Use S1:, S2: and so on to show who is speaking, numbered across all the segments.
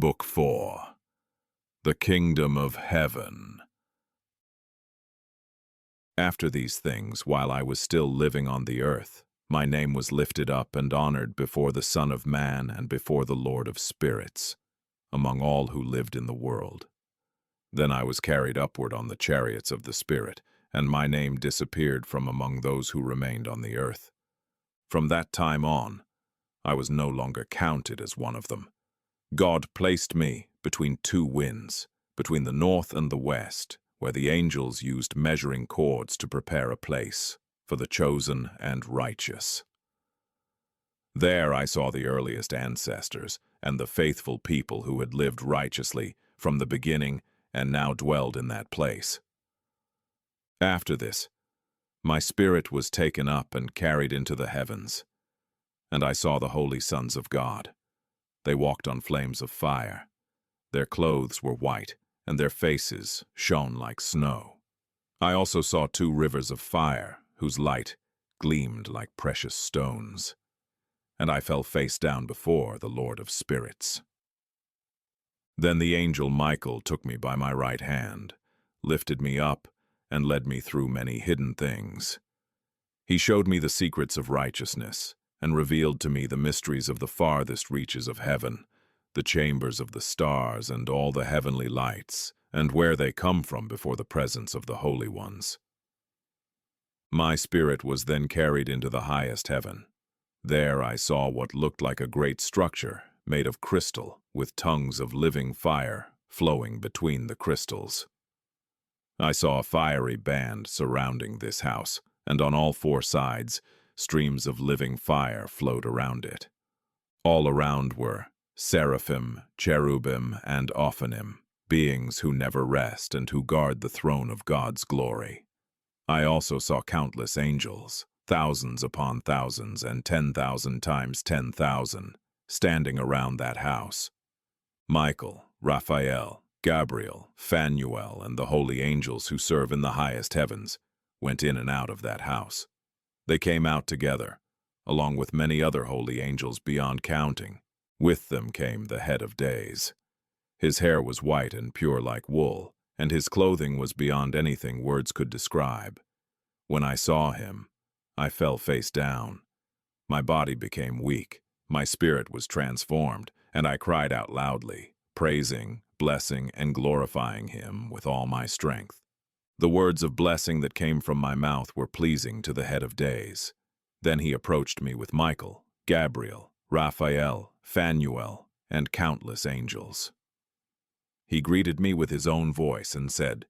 S1: Book 4. The Kingdom of Heaven. After these things, while I was still living on the earth, my name was lifted up and honored before the Son of Man and before the Lord of Spirits, among all who lived in the world. Then I was carried upward on the chariots of the Spirit, and my name disappeared from among those who remained on the earth. From that time on, I was no longer counted as one of them. God placed me between two winds, between the north and the west, where the angels used measuring cords to prepare a place for the chosen and righteous. There I saw the earliest ancestors and the faithful people who had lived righteously from the beginning and now dwelled in that place. After this, my spirit was taken up and carried into the heavens, and I saw the holy sons of God. They walked on flames of fire. Their clothes were white, and their faces shone like snow. I also saw two rivers of fire, whose light gleamed like precious stones. And I fell face down before the Lord of Spirits. Then the angel Michael took me by my right hand, lifted me up, and led me through many hidden things. He showed me the secrets of righteousness, and revealed to me the mysteries of the farthest reaches of heaven, the chambers of the stars and all the heavenly lights, and where they come from before the presence of the holy ones. My spirit was then carried into the highest heaven. There I saw what looked like a great structure made of crystal, with tongues of living fire flowing between the crystals. I saw a fiery band surrounding this house, and on all four sides, streams of living fire flowed around it. All around were seraphim, cherubim, and ophanim, beings who never rest and who guard the throne of God's glory. I also saw countless angels, thousands upon thousands and 10,000 times 10,000, standing around that house. Michael, Raphael, Gabriel, Phanuel, and the holy angels who serve in the highest heavens went in and out of that house. They came out together, along with many other holy angels beyond counting. With them came the head of days. His hair was white and pure like wool, and his clothing was beyond anything words could describe. When I saw him, I fell face down. My body became weak, my spirit was transformed, and I cried out loudly, praising, blessing, and glorifying him with all my strength. The words of blessing that came from my mouth were pleasing to the head of days. Then he approached me with Michael, Gabriel, Raphael, Phanuel, and countless angels. He greeted me with his own voice and said,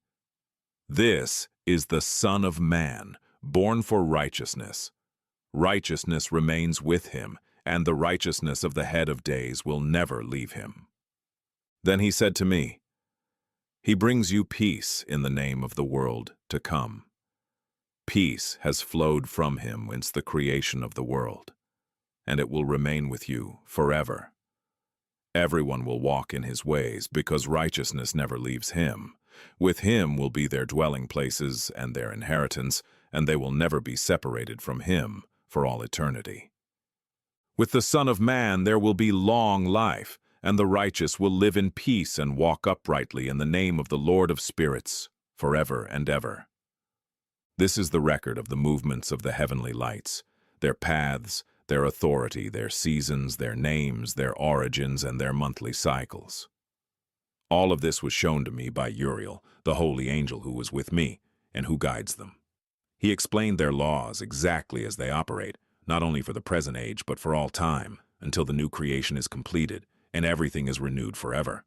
S1: "This is the Son of Man, born for righteousness. Righteousness remains with him, and the righteousness of the head of days will never leave him." Then he said to me, "He brings you peace in the name of the world to come. Peace has flowed from him since the creation of the world, and it will remain with you forever. Everyone will walk in his ways because righteousness never leaves him. With him will be their dwelling places and their inheritance, and they will never be separated from him for all eternity. With the Son of Man there will be long life, and the righteous will live in peace and walk uprightly in the name of the Lord of Spirits, forever and ever." This is the record of the movements of the heavenly lights, their paths, their authority, their seasons, their names, their origins, and their monthly cycles. All of this was shown to me by Uriel, the holy angel who was with me, and who guides them. He explained their laws exactly as they operate, not only for the present age, but for all time, until the new creation is completed, and everything is renewed forever.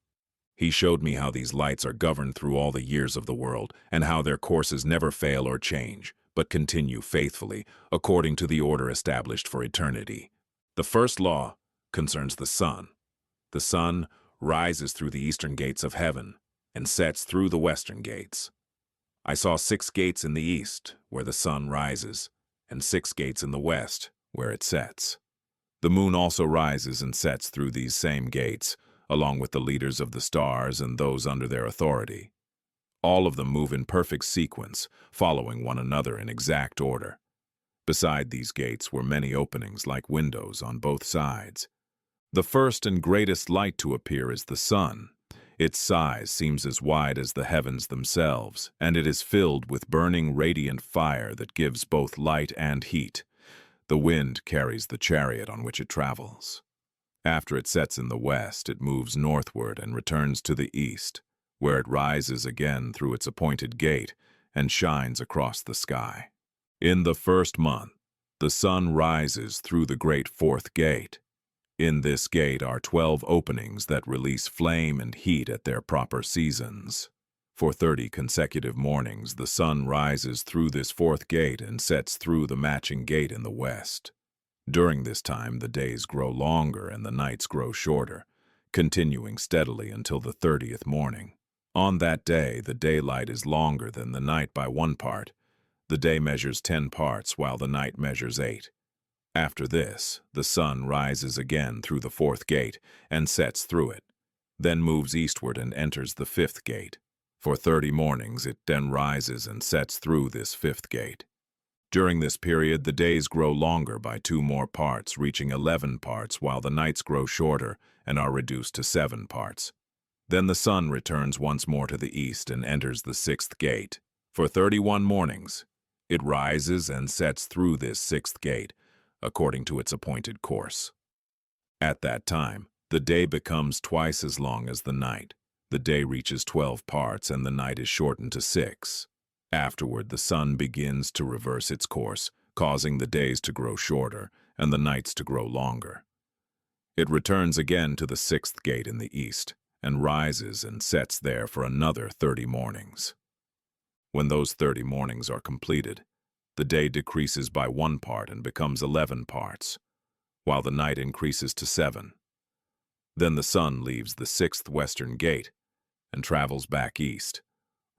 S1: He showed me how these lights are governed through all the years of the world, and how their courses never fail or change, but continue faithfully, according to the order established for eternity. The first law concerns the sun. The sun rises through the eastern gates of heaven, and sets through the western gates. I saw 6 gates in the east, where the sun rises, and 6 gates in the west, where it sets. The moon also rises and sets through these same gates, along with the leaders of the stars and those under their authority. All of them move in perfect sequence, following one another in exact order. Beside these gates were many openings like windows on both sides. The first and greatest light to appear is the sun. Its size seems as wide as the heavens themselves, and it is filled with burning radiant fire that gives both light and heat. The wind carries the chariot on which it travels. After it sets in the west, it moves northward and returns to the east, where it rises again through its appointed gate and shines across the sky. In the first month, the sun rises through the great fourth gate. In this gate are 12 openings that release flame and heat at their proper seasons. For 30 consecutive mornings, the sun rises through this fourth gate and sets through the matching gate in the west. During this time, the days grow longer and the nights grow shorter, continuing steadily until the 30th morning. On that day, the daylight is longer than the night by 1 part. The day measures 10 parts, while the night measures 8. After this, the sun rises again through the fourth gate and sets through it, then moves eastward and enters the fifth gate. For 30 mornings, it then rises and sets through this fifth gate. During this period, the days grow longer by 2 more parts, reaching 11 parts, while the nights grow shorter and are reduced to 7 parts. Then the sun returns once more to the east and enters the sixth gate. For 31 mornings, it rises and sets through this sixth gate, according to its appointed course. At that time, the day becomes twice as long as the night. The day reaches 12 parts and the night is shortened to 6. Afterward, the sun begins to reverse its course, causing the days to grow shorter and the nights to grow longer. It returns again to the sixth gate in the east and rises and sets there for another 30 mornings. When those 30 mornings are completed, the day decreases by 1 part and becomes 11 parts, while the night increases to 7. Then the sun leaves the sixth western gate and travels back east,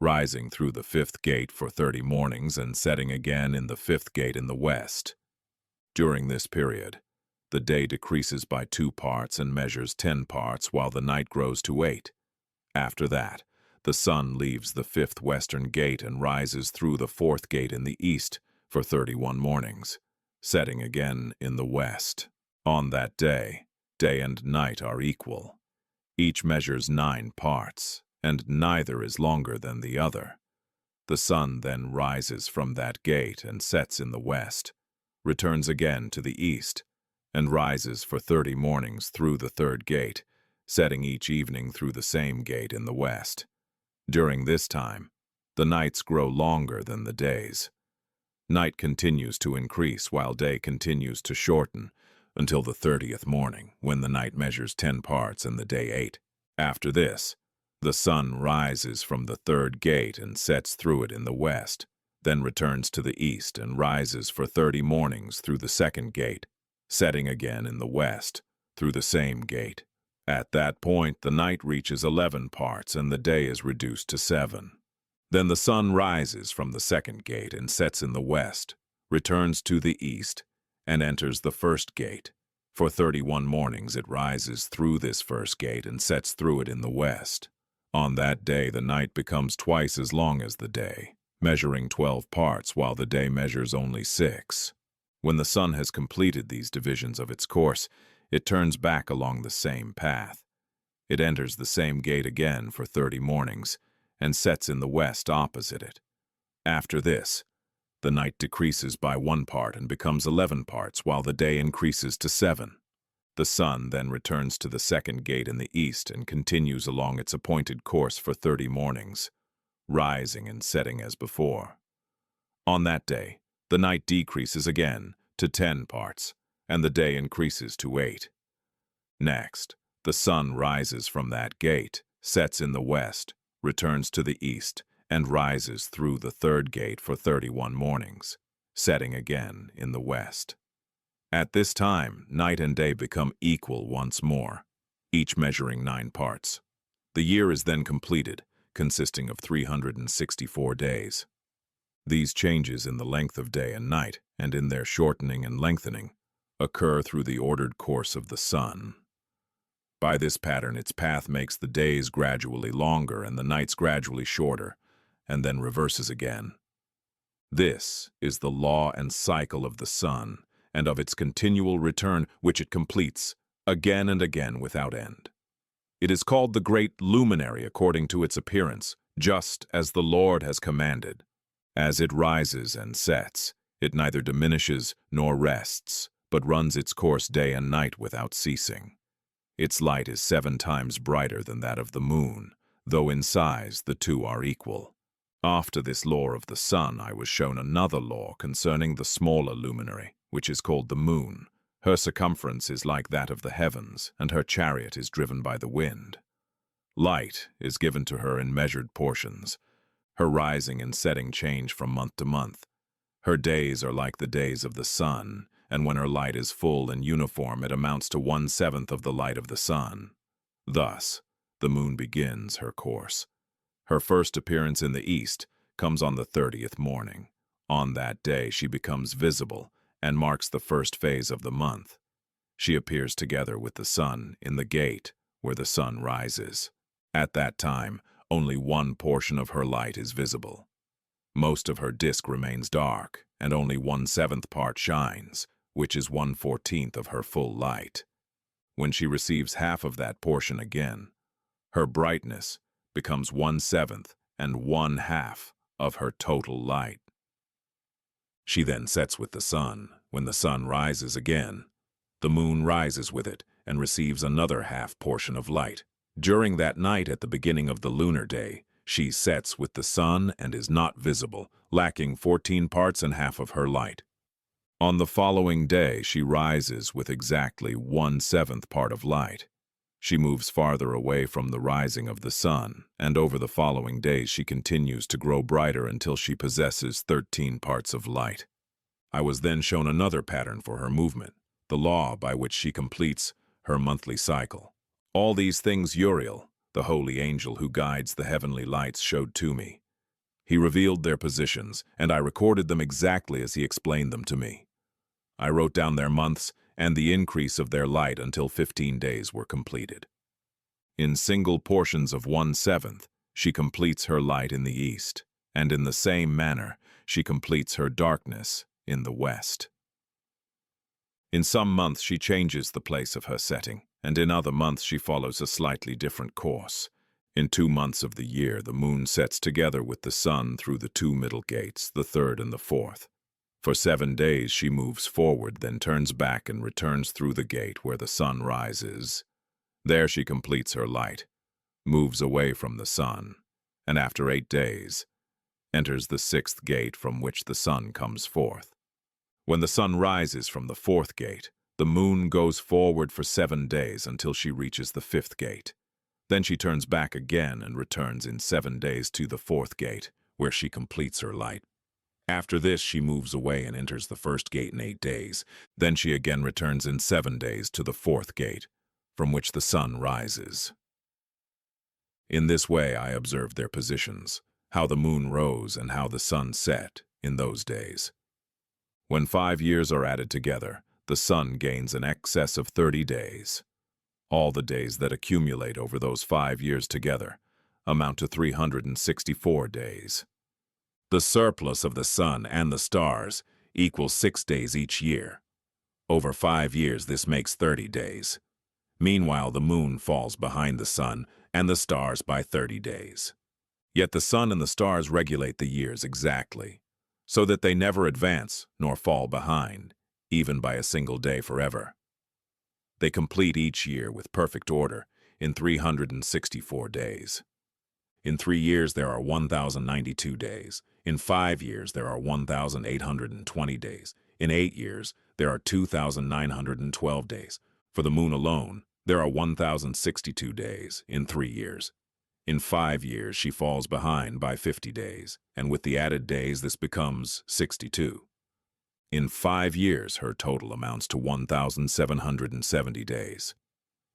S1: rising through the fifth gate for 30 mornings and setting again in the fifth gate in the west. During this period, the day decreases by 2 parts and measures 10 parts, while the night grows to 8. After that, the sun leaves the fifth western gate and rises through the fourth gate in the east for 31 mornings, setting again in the west. On that day, day and night are equal. Each measures 9 parts, and neither is longer than the other. The sun then rises from that gate and sets in the west, returns again to the east, and rises for 30 mornings through the third gate, setting each evening through the same gate in the west. During this time, the nights grow longer than the days. Night continues to increase while day continues to shorten until the 30th morning, when the night measures 10 parts and the day 8. After this, the sun rises from the third gate and sets through it in the west, then returns to the east and rises for 30 mornings through the second gate, setting again in the west through the same gate. At that point, the night reaches 11 parts and the day is reduced to 7. Then the sun rises from the second gate and sets in the west, returns to the east, and enters the first gate. For 31 mornings it rises through this first gate and sets through it in the west. On that day the night becomes twice as long as the day, measuring 12 parts while the day measures only 6. When the sun has completed these divisions of its course, it turns back along the same path. It enters the same gate again for 30 mornings and sets in the west opposite it. After this, the night decreases by 1 part and becomes 11 parts while the day increases to 7. The sun then returns to the second gate in the east and continues along its appointed course for 30 mornings, rising and setting as before. On that day, the night decreases again to 10 parts, and the day increases to 8. Next, the sun rises from that gate, sets in the west, returns to the east, and rises through the third gate for 31 mornings, setting again in the west. At this time, night and day become equal once more, each measuring 9 parts. The year is then completed, consisting of 364 days. These changes in the length of day and night, and in their shortening and lengthening, occur through the ordered course of the sun. By this pattern, its path makes the days gradually longer and the nights gradually shorter, and then reverses again. This is the law and cycle of the sun, and of its continual return, which it completes again and again without end. It is called the great luminary according to its appearance, just as the Lord has commanded. As it rises and sets, it neither diminishes nor rests, but runs its course day and night without ceasing. Its light is 7 times brighter than that of the moon, though in size the two are equal. After this law of the sun, I was shown another law concerning the smaller luminary, which is called the moon. Her circumference is like that of the heavens, and her chariot is driven by the wind. Light is given to her in measured portions. Her rising and setting change from month to month. Her days are like the days of the sun, and when her light is full and uniform, it amounts to 1/7 of the light of the sun. Thus, the moon begins her course. Her first appearance in the east comes on the 30th morning. On that day she becomes visible and marks the first phase of the month. She appears together with the sun in the gate where the sun rises. At that time, only one portion of her light is visible. Most of her disk remains dark, and only 1/7 part shines, which is 1/14 of her full light. When she receives half of that portion again, her brightness becomes 1/7 and 1/2 of her total light. She then sets with the sun. When the sun rises again, the moon rises with it and receives another half portion of light. During that night at the beginning of the lunar day, she sets with the sun and is not visible, lacking 14 parts and half of her light. On the following day, she rises with exactly 1/7 part of light. She moves farther away from the rising of the sun, and over the following days she continues to grow brighter until she possesses 13 parts of light. I was then shown another pattern for her movement, the law by which she completes her monthly cycle. All these things Uriel, the holy angel who guides the heavenly lights, showed to me. He revealed their positions, and I recorded them exactly as he explained them to me. I wrote down their months and the increase of their light until 15 days were completed. In single portions of 1/7, she completes her light in the east, and in the same manner she completes her darkness in the west. In some months she changes the place of her setting, and in other months she follows a slightly different course. In 2 months of the year, the moon sets together with the sun through the 2 middle gates, the 3rd and the 4th. For 7 days she moves forward, then turns back and returns through the gate where the sun rises. There she completes her light, moves away from the sun, and after 8 days, enters the 6th gate from which the sun comes forth. When the sun rises from the 4th gate, the moon goes forward for 7 days until she reaches the 5th gate. Then she turns back again and returns in 7 days to the 4th gate, where she completes her light. After this, she moves away and enters the 1st gate in 8 days. Then she again returns in 7 days to the 4th gate, from which the sun rises. In this way I observed their positions, how the moon rose and how the sun set in those days. When 5 years are added together, the sun gains an excess of 30 days. All the days that accumulate over those 5 years together amount to 364 days. The surplus of the sun and the stars equals 6 days each year. Over 5 years this makes 30 days. Meanwhile the moon falls behind the sun and the stars by 30 days. Yet the sun and the stars regulate the years exactly, so that they never advance nor fall behind, even by a single day forever. They complete each year with perfect order in 364 days. In 3 years there are 1,092 days. In 5 years there are 1,820 days. In 8 years there are 2,912 days. For the moon alone, there are 1,062 days in 3 years. In 5 years she falls behind by 50 days, and with the added days this becomes 62. In 5 years her total amounts to 1,770 days.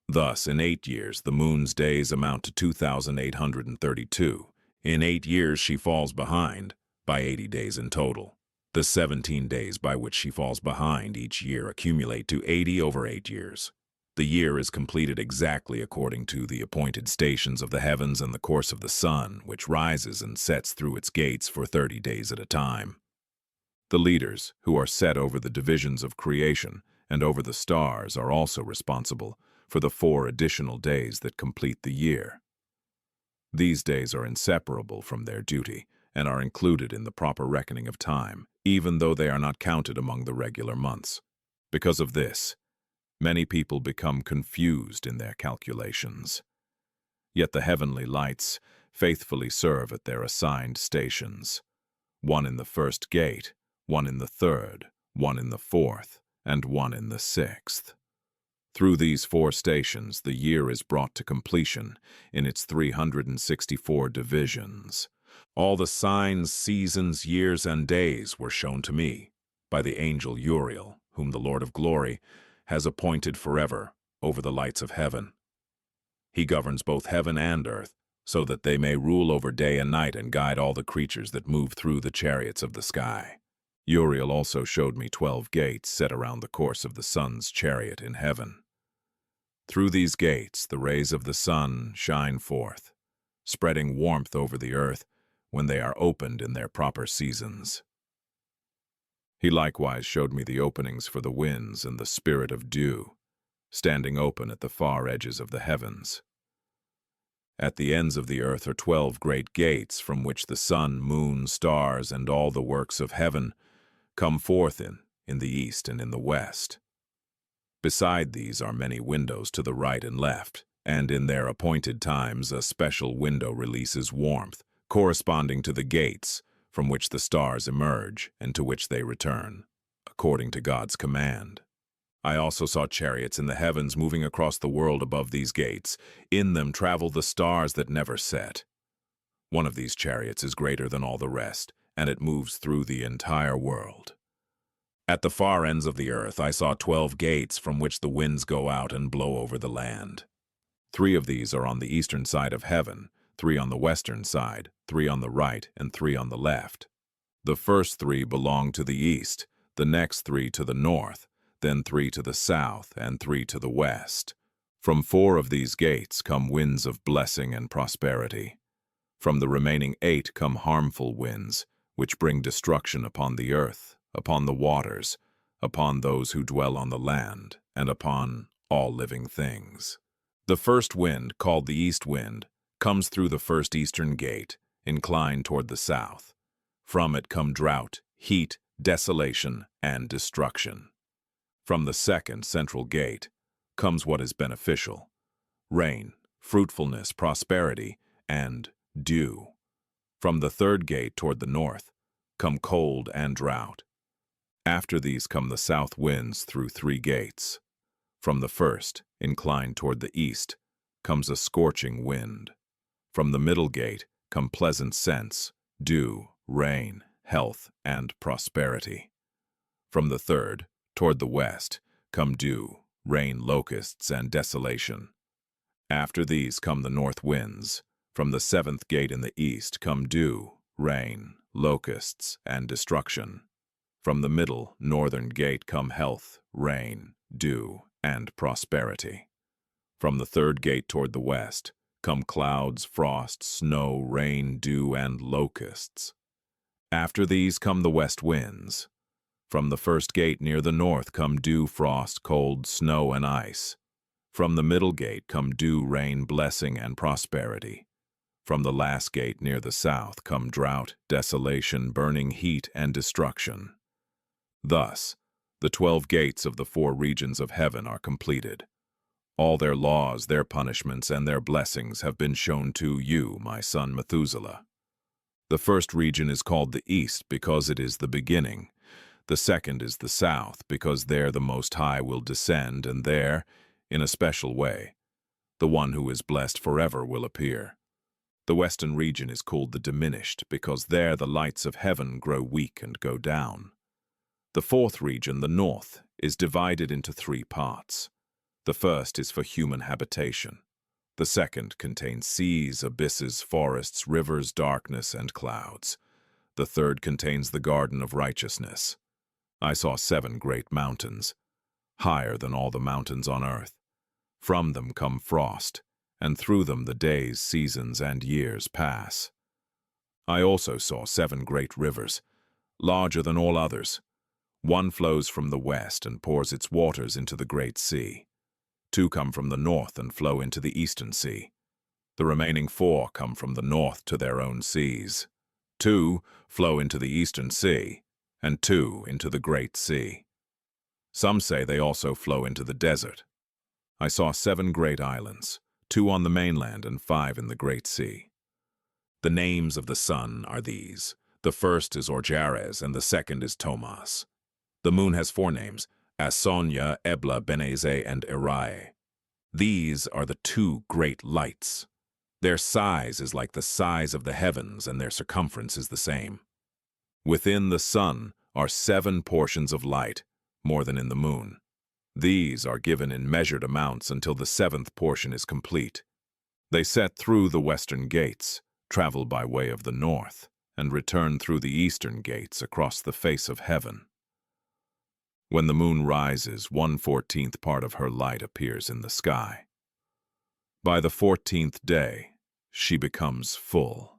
S1: Thus, in 8 years, the moon's days amount to 2,832. In 8 years, she falls behind by 80 days in total. The 17 days by which she falls behind each year accumulate to 80 over 8 years. The year is completed exactly according to the appointed stations of the heavens and the course of the sun, which rises and sets through its gates for 30 days at a time. The leaders, who are set over the divisions of creation, and over the stars are also responsible for the 4 additional days that complete the year. These days are inseparable from their duty and are included in the proper reckoning of time, even though they are not counted among the regular months. Because of this, many people become confused in their calculations. Yet the heavenly lights faithfully serve at their assigned stations, one in the first gate, one in the third, one in the fourth, and one in the sixth. Through these 4 stations, the year is brought to completion in its 364 divisions. All the signs, seasons, years, and days were shown to me by the angel Uriel, whom the Lord of Glory has appointed forever over the lights of heaven. He governs both heaven and earth, so that they may rule over day and night and guide all the creatures that move through the chariots of the sky. Uriel also showed me 12 gates set around the course of the sun's chariot in heaven. Through these gates the rays of the sun shine forth, spreading warmth over the earth when they are opened in their proper seasons. He likewise showed me the openings for the winds and the spirit of dew, standing open at the far edges of the heavens. At the ends of the earth are 12 great gates from which the sun, moon, stars, and all the works of heaven come forth in the east and in the west. Beside these are many windows to the right and left, and in their appointed times a special window releases warmth, corresponding to the gates from which the stars emerge and to which they return, according to God's command. I also saw chariots in the heavens moving across the world above these gates. In them travel the stars that never set. One of these chariots is greater than all the rest, and it moves through the entire world. At the far ends of the earth I saw 12 gates from which the winds go out and blow over the land. 3 of these are on the eastern side of heaven, 3 on the western side, 3 on the right, and 3 on the left. The first 3 belong to the east, the next 3 to the north, then 3 to the south, and 3 to the west. From 4 of these gates come winds of blessing and prosperity. From the remaining 8 come harmful winds, which bring destruction upon the earth, upon the waters, upon those who dwell on the land, and upon all living things. The first wind, called the east wind, comes through the first eastern gate, inclined toward the south. From it come drought, heat, desolation, and destruction. From the second central gate comes what is beneficial: rain, fruitfulness, prosperity, and dew. From the third gate toward the north come cold and drought. After these come the south winds through 3 gates. From the first, inclined toward the east, comes a scorching wind. From the middle gate come pleasant scents, dew, rain, health, and prosperity. From the third, toward the west, come dew, rain, locusts, and desolation. After these come the north winds. From the 7th gate in the east come dew, rain, locusts, and destruction. From the middle, northern gate come health, rain, dew, and prosperity. From the 3rd gate toward the west come clouds, frost, snow, rain, dew, and locusts. After these come the west winds. From the 1st gate near the north come dew, frost, cold, snow, and ice. From the middle gate come dew, rain, blessing, and prosperity. From the last gate near the south come drought, desolation, burning heat, and destruction. Thus, the 12 gates of the 4 regions of heaven are completed. All their laws, their punishments, and their blessings have been shown to you, my son Methuselah. The first region is called the east because it is the beginning. The second is the south because there the Most High will descend, and there, in a special way, the one who is blessed forever will appear. The western region is called the diminished because there the lights of heaven grow weak and go down. The 4th region, the north, is divided into 3 parts. The first is for human habitation. The second contains seas, abysses, forests, rivers, darkness, and clouds. The third contains the garden of righteousness. I saw 7 great mountains, higher than all the mountains on earth. From them come frost, and through them the days, seasons, and years pass. I also saw 7 great rivers, larger than all others, One flows from the west and pours its waters into the great sea. 2 come from the north and flow into the eastern sea. The remaining 4 come from the north to their own seas. 2 flow into the eastern sea, and 2 into the great sea. Some say they also flow into the desert. I saw 7 great islands, 2 on the mainland and 5 in the great sea. The names of the sun are these. The first is Orjares, and the second is Tomas. The moon has 4 names, Asonia, Ebla, Beneze, and Irae. These are the 2 great lights. Their size is like the size of the heavens, and their circumference is the same. Within the sun are 7 portions of light, more than in the moon. These are given in measured amounts until the 7th portion is complete. They set through the western gates, travel by way of the north, and return through the eastern gates across the face of heaven. When the moon rises, 1/14th part of her light appears in the sky. By the 14th day, she becomes full.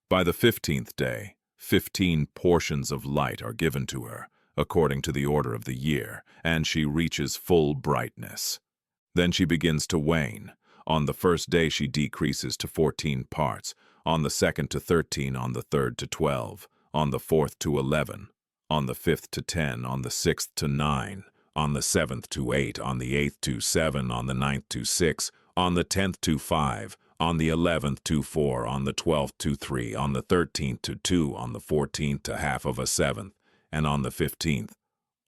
S1: By the 15th day, 15 portions of light are given to her, according to the order of the year, and she reaches full brightness. Then she begins to wane. On the first day she decreases to 14 parts, on the second to 13, on the third to 12, on the fourth to 11, on the 5th to 10, on the 6th to 9, on the 7th to 8, on the 8th to 7, on the 9th to 6, on the 10th to 5, on the 11th to 4, on the 12th to 3, on the 13th to 2, on the 14th to half of a 7th, and on the 15th,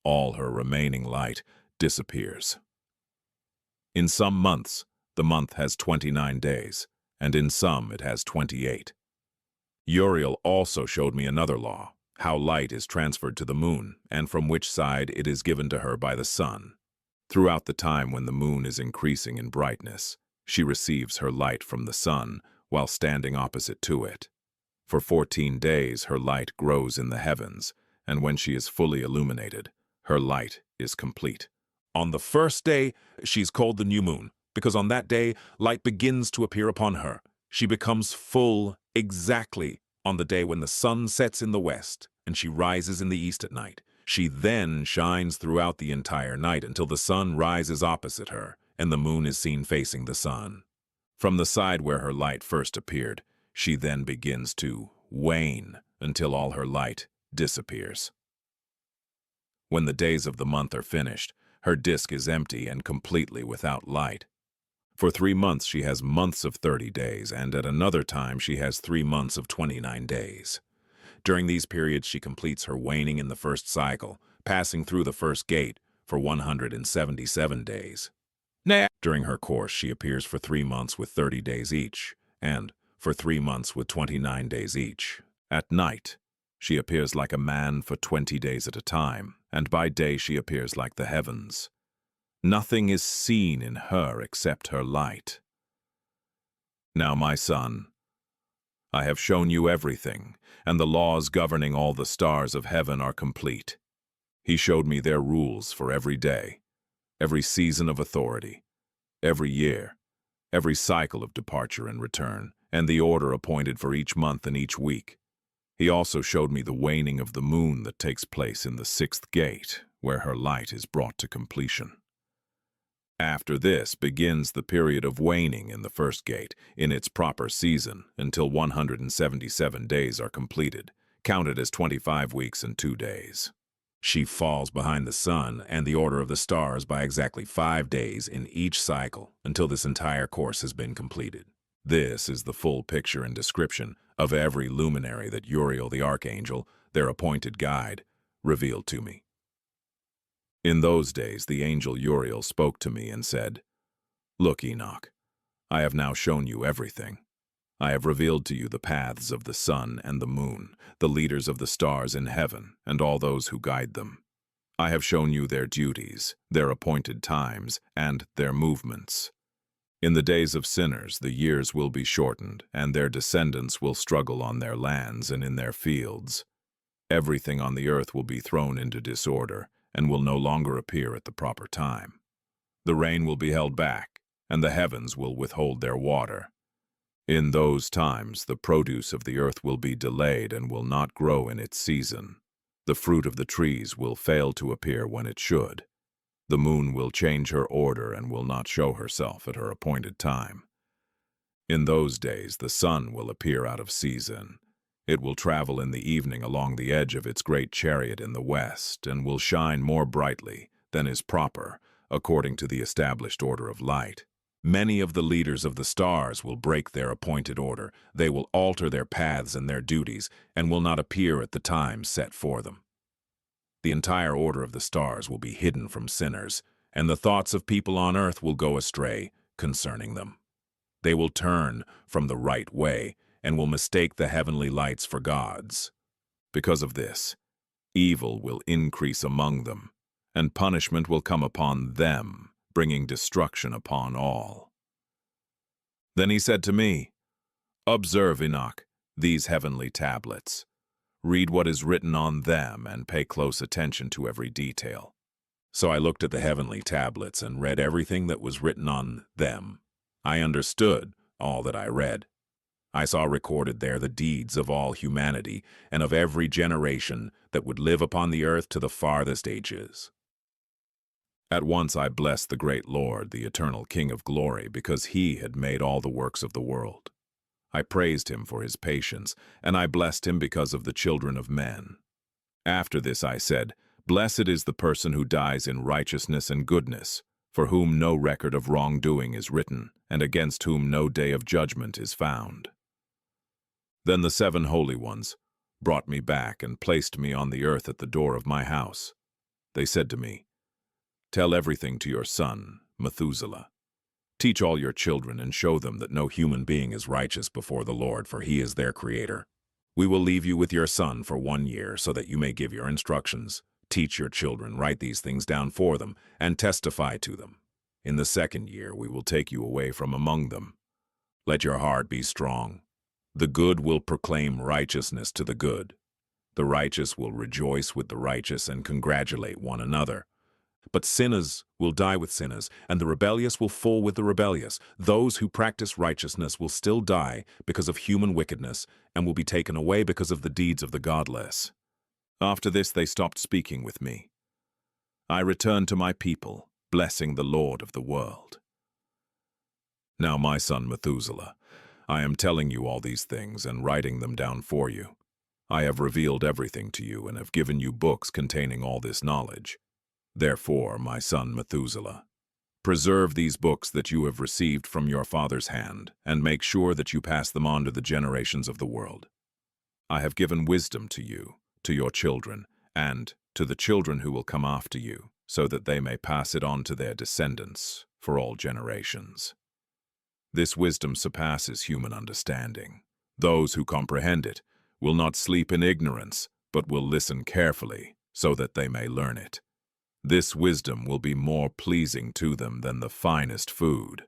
S1: all her remaining light disappears. In some months, the month has 29 days, and in some it has 28. Uriel also showed me another law, how light is transferred to the moon, and from which side it is given to her by the sun. Throughout the time when the moon is increasing in brightness, she receives her light from the sun while standing opposite to it. For 14 days her light grows in the heavens, and when she is fully illuminated, her light is complete. On the first day, she's called the new moon, because on that day, light begins to appear upon her. She becomes full exactly on the day when the sun sets in the west, and she rises in the east at night. She then shines throughout the entire night until the sun rises opposite her, and the moon is seen facing the sun. From the side where her light first appeared, she then begins to wane until all her light disappears. When the days of the month are finished, her disk is empty and completely without light. For 3 months she has months of 30 days, and at another time she has 3 months of 29 days. During these periods she completes her waning in the first cycle, passing through the first gate for 177 days. During her course she appears for 3 months with 30 days each, and for 3 months with 29 days each. At night, she appears like a man for 20 days at a time, and by day she appears like the heavens. Nothing is seen in her except her light. Now, my son, I have shown you everything, and the laws governing all the stars of heaven are complete. He showed me their rules for every day, every season of authority, every year, every cycle of departure and return, and the order appointed for each month and each week. He also showed me the waning of the moon that takes place in the 6th gate, where her light is brought to completion. After this begins the period of waning in the first gate in its proper season until 177 days are completed, counted as 25 weeks and 2 days. She falls behind the sun and the order of the stars by exactly 5 days in each cycle until this entire course has been completed. This is the full picture and description of every luminary that Uriel the archangel, their appointed guide, revealed to me. In those days the angel Uriel spoke to me and said, "Look, Enoch, I have now shown you everything. I have revealed to you the paths of the sun and the moon, the leaders of the stars in heaven, and all those who guide them. I have shown you their duties, their appointed times, and their movements. In the days of sinners the years will be shortened, and their descendants will struggle on their lands and in their fields. Everything on the earth will be thrown into disorder, and will no longer appear at the proper time. The rain will be held back, and the heavens will withhold their water. In those times the produce of the earth will be delayed and will not grow in its season. The fruit of the trees will fail to appear when it should. The moon will change her order and will not show herself at her appointed time. In those days the sun will appear out of season. It will travel in the evening along the edge of its great chariot in the west, and will shine more brightly than is proper, according to the established order of light. Many of the leaders of the stars will break their appointed order. They will alter their paths and their duties, and will not appear at the time set for them. The entire order of the stars will be hidden from sinners, and the thoughts of people on earth will go astray concerning them. They will turn from the right way and will mistake the heavenly lights for gods. Because of this, evil will increase among them, and punishment will come upon them, bringing destruction upon all. Then he said to me, "Observe, Enoch, these heavenly tablets. Read what is written on them and pay close attention to every detail." So I looked at the heavenly tablets and read everything that was written on them. I understood all that I read. I saw recorded there the deeds of all humanity and of every generation that would live upon the earth to the farthest ages. At once I blessed the great Lord, the eternal King of glory, because he had made all the works of the world. I praised him for his patience, and I blessed him because of the children of men. After this I said, "Blessed is the person who dies in righteousness and goodness, for whom no record of wrongdoing is written, and against whom no day of judgment is found." Then the 7 holy ones brought me back and placed me on the earth at the door of my house. They said to me, "Tell everything to your son, Methuselah. Teach all your children and show them that no human being is righteous before the Lord, for he is their creator. We will leave you with your son for 1 year so that you may give your instructions. Teach your children, write these things down for them, and testify to them. In the 2nd year we will take you away from among them. Let your heart be strong. The good will proclaim righteousness to the good. The righteous will rejoice with the righteous and congratulate one another. But sinners will die with sinners, and the rebellious will fall with the rebellious. Those who practice righteousness will still die because of human wickedness, and will be taken away because of the deeds of the godless." After this they stopped speaking with me. I returned to my people, blessing the Lord of the world. Now, my son Methuselah, I am telling you all these things and writing them down for you. I have revealed everything to you and have given you books containing all this knowledge. Therefore, my son Methuselah, preserve these books that you have received from your father's hand, and make sure that you pass them on to the generations of the world. I have given wisdom to you, to your children, and to the children who will come after you, so that they may pass it on to their descendants for all generations. This wisdom surpasses human understanding. Those who comprehend it will not sleep in ignorance, but will listen carefully, so that they may learn it. This wisdom will be more pleasing to them than the finest food.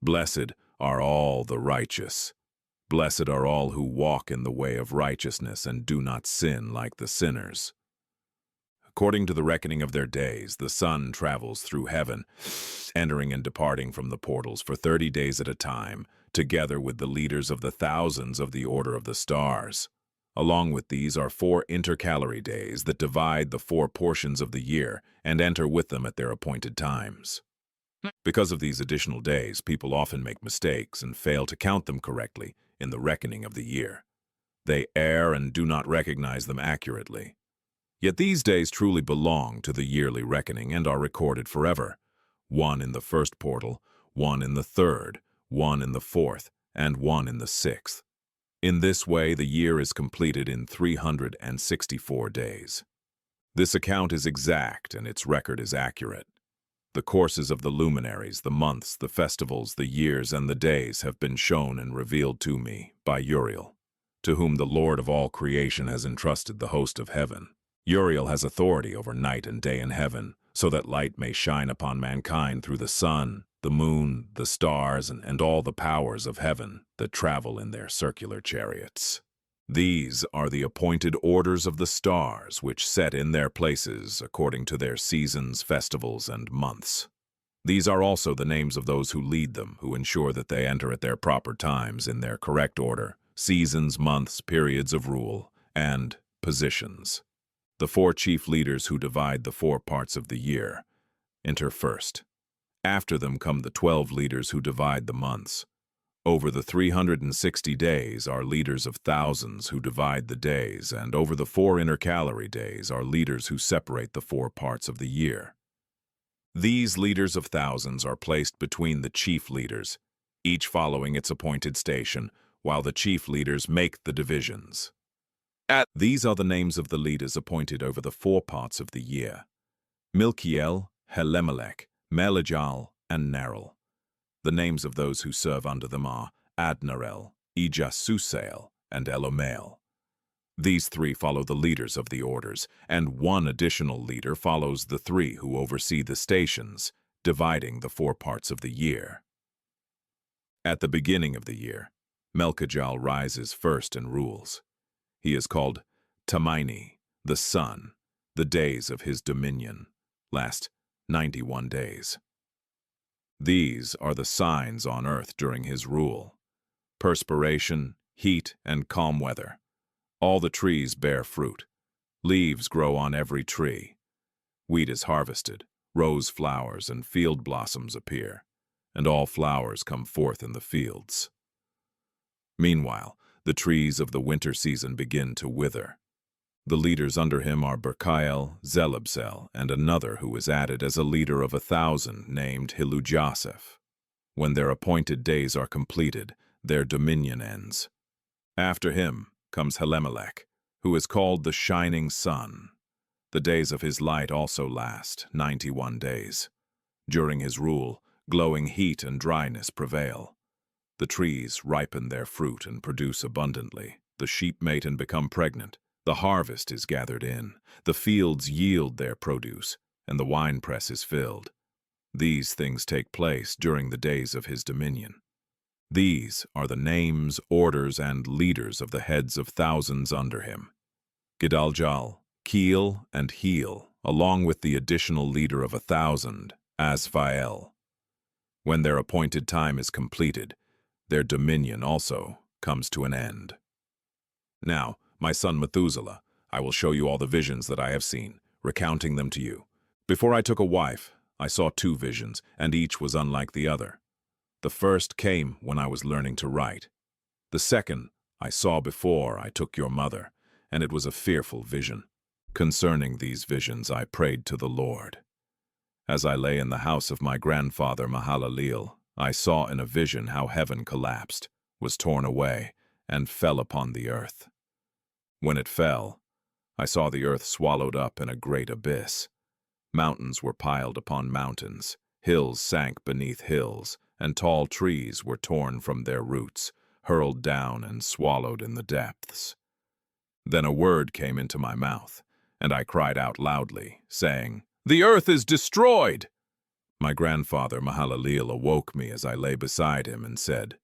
S1: Blessed are all the righteous. Blessed are all who walk in the way of righteousness and do not sin like the sinners. According to the reckoning of their days, the sun travels through heaven, entering and departing from the portals for 30 days at a time, together with the leaders of the thousands of the order of the stars. Along with these are 4 intercalary days that divide the 4 portions of the year and enter with them at their appointed times. Because of these additional days, people often make mistakes and fail to count them correctly in the reckoning of the year. They err and do not recognize them accurately. Yet these days truly belong to the yearly reckoning and are recorded forever. 1 in the 1st portal, 1 in the 3rd, 1 in the 4th, and 1 in the 6th. In this way, the year is completed in 364 days. This account is exact and its record is accurate. The courses of the luminaries, the months, the festivals, the years, and the days have been shown and revealed to me by Uriel, to whom the Lord of all creation has entrusted the host of heaven. Uriel has authority over night and day in heaven, so that light may shine upon mankind through the sun, the moon, the stars, and all the powers of heaven that travel in their circular chariots. These are the appointed orders of the stars, which set in their places according to their seasons, festivals, and months. These are also the names of those who lead them, who ensure that they enter at their proper times in their correct order, seasons, months, periods of rule, and positions. The 4 chief leaders who divide the 4 parts of the year enter first. After them come the 12 leaders who divide the months. Over the 360 days are leaders of thousands who divide the days, and over the 4 intercalary days are leaders who separate the 4 parts of the year. These leaders of thousands are placed between the chief leaders, each following its appointed station, while the chief leaders make the divisions. These are the names of the leaders appointed over the 4 parts of the year: Milkiel, Helemelech, Melejal, and Neril. The names of those who serve under them are Adnarel, Ijasusael, and Elomael. These 3 follow the leaders of the orders, and 1 additional leader follows the 3 who oversee the stations, dividing the 4 parts of the year. At the beginning of the year, Melchijal rises first and rules. He is called Tamini, the sun. The days of his dominion last 91 days. These are the signs on earth during his rule: perspiration, heat, and calm weather. All the trees bear fruit. Leaves grow on every tree. Wheat is harvested, rose flowers and field blossoms appear, and all flowers come forth in the fields. Meanwhile, the trees of the winter season begin to wither. The leaders under him are Berkael, Zelubsel, and another who is added as a leader of 1,000 named Hilujaseph. When their appointed days are completed, their dominion ends. After him comes Helemelech, who is called the Shining Sun. The days of his light also last 91 days. During his rule, glowing heat and dryness prevail. The trees ripen their fruit and produce abundantly. The sheep mate and become pregnant. The harvest is gathered in. The fields yield their produce, and the winepress is filled. These things take place during the days of his dominion. These are the names, orders, and leaders of the heads of thousands under him: Gidaljal, Keel, and Heel, along with the additional leader of 1,000, Azphael. When their appointed time is completed, their dominion also comes to an end. Now, my son Methuselah, I will show you all the visions that I have seen, recounting them to you. Before I took a wife, I saw 2 visions, and each was unlike the other. The first came when I was learning to write. The second I saw before I took your mother, and it was a fearful vision. Concerning these visions I prayed to the Lord. As I lay in the house of my grandfather Mahalaleel, I saw in a vision how heaven collapsed, was torn away, and fell upon the earth. When it fell, I saw the earth swallowed up in a great abyss. Mountains were piled upon mountains, hills sank beneath hills, and tall trees were torn from their roots, hurled down and swallowed in the depths. Then a word came into my mouth, and I cried out loudly, saying, "The earth is destroyed!" My grandfather Mahalaleel awoke me as I lay beside him and said,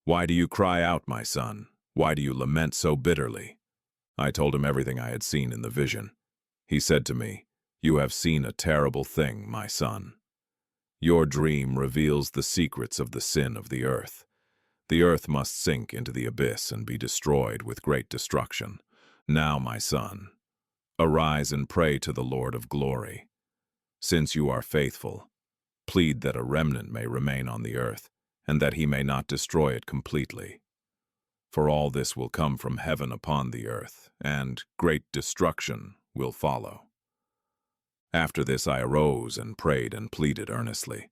S1: "Why do you cry out, my son? Why do you lament so bitterly?" I told him everything I had seen in the vision. He said to me, "You have seen a terrible thing, my son. Your dream reveals the secrets of the sin of the earth. The earth must sink into the abyss and be destroyed with great destruction. Now, my son, arise and pray to the Lord of glory. Since you are faithful, plead that a remnant may remain on the earth, and that he may not destroy it completely. For all this will come from heaven upon the earth, and great destruction will follow." After this I arose and prayed and pleaded earnestly.